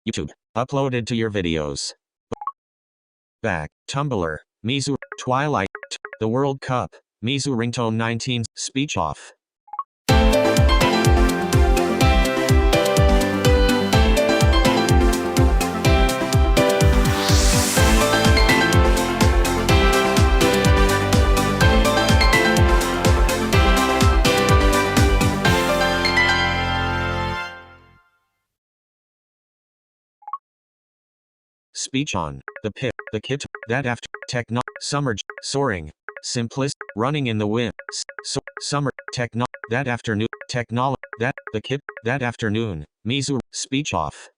YouTube. Uploaded to your videos. Back. Tumblr. Mizu. Twilight. The World Cup. Mizu ringtone 19. Speech off. Speech on. The pit. The kit. That after. Techno. Summer. Soaring. Simplest. Running in the wind. Summer. Techno. That afternoon. Technology. That. The kit. That afternoon. Mizu. Speech off.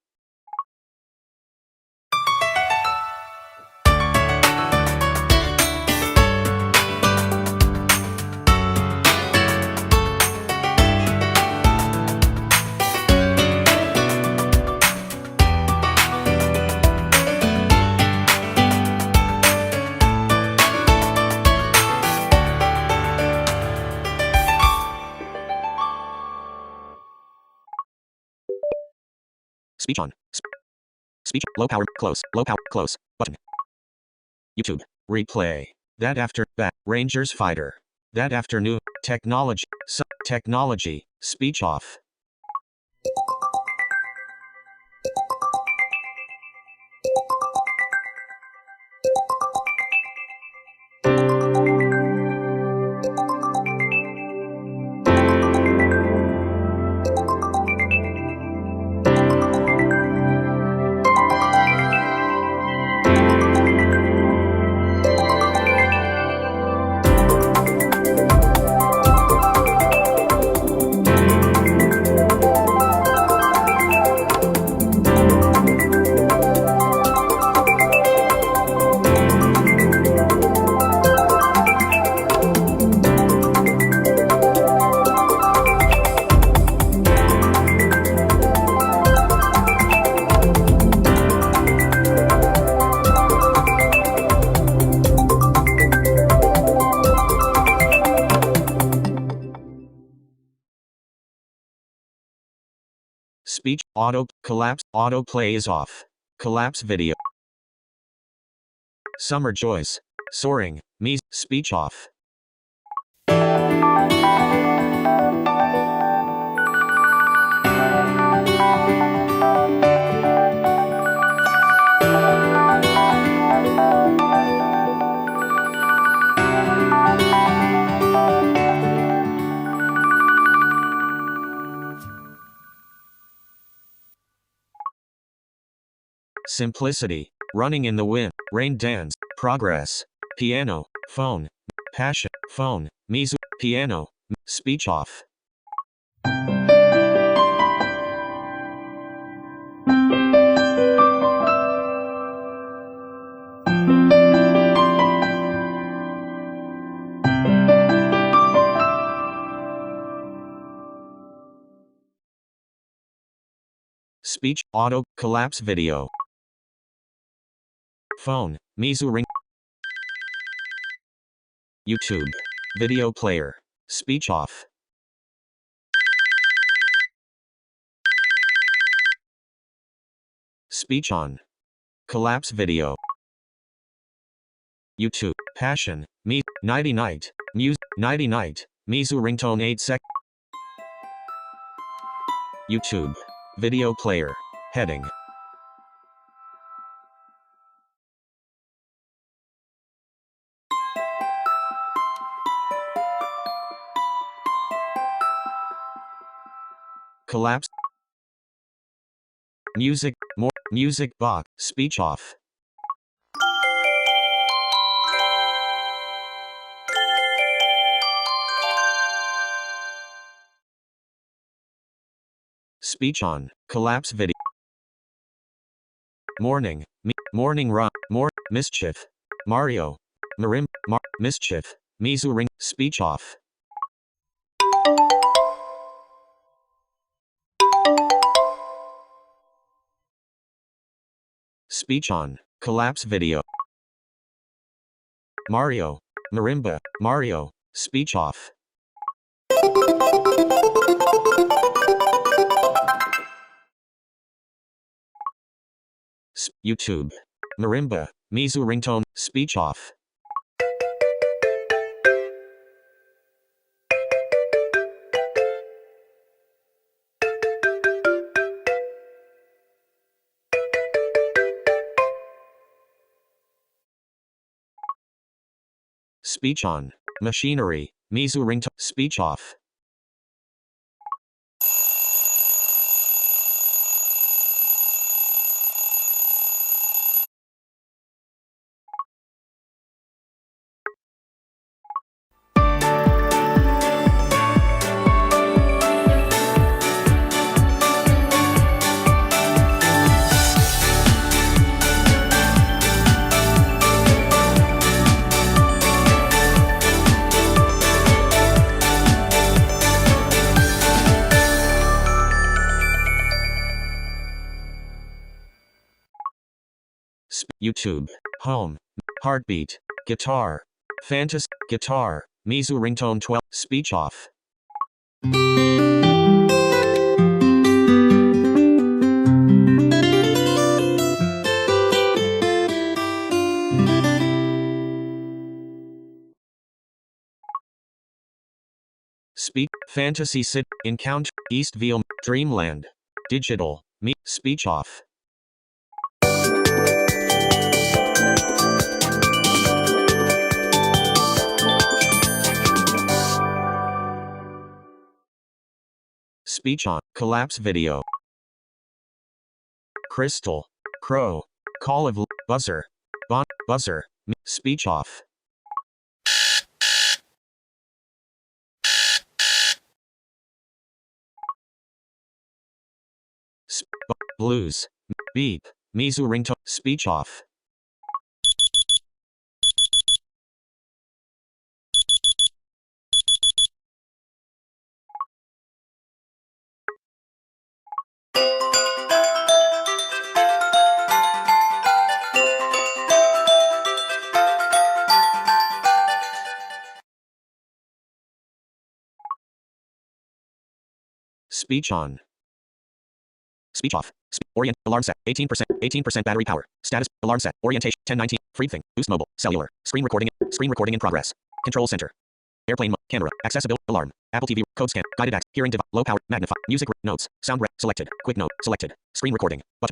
Speech on. Speech. Low power. Close. Low power. Close. Button. YouTube. Replay. That after. Back. Rangers fighter. That afternoon. Technology. Technology. Speech off. Speech. Auto. Collapse. Autoplay is off. Collapse video. Summer joys. Soaring. Me. Speech off. Simplicity. Running in the wind. Rain dance. Progress. Piano. Phone. Passion. Phone. Mizu. Piano. Speech off. Speech. Auto. Collapse video. Phone. Mizu ring. YouTube. Video player. Speech off. Speech on. Collapse video. YouTube. Passion. Me. Nighty night. Music. Nighty night. Mizu ringtone 8 sec. YouTube. Video player. Heading. Collapse. Music. More. Music box. Speech off. Speech on. Collapse video. Morning. Morning run. More. Mischief. Mario. Mischief. Mizu ring. Speech off. Speech on. Collapse video. Mario. Marimba. Mario. Speech off. YouTube. Marimba. Mizu ringtone. Speech off. Speech on. Machinery. Mizu ringtone. Speech off. YouTube. Home. Heartbeat. Guitar. Fantasy. Guitar. Mizu ringtone 12. Speech off. Speech. Fantasy City. Encounter. Eastville. Dreamland. Digital. Speech off. Speech on. Collapse video. Crystal. Crow. Call of buzzer. Buzzer. Speech off. Blues. Beep. Mizu ringtone. Speech off. Speech on. Speech off. Orient. Alarm set. 18% battery power. Status. Alarm set. Orientation. 1019. Free thing. Boost mobile. Cellular. Screen recording. Screen recording in progress. Control center. Airplane mode. Camera. Accessibility. Alarm. Apple TV. Code scan. Guided access. Hearing device. Low power. Magnify. Music. Notes. Sound. Selected. Quick note. Selected. Screen recording. Button.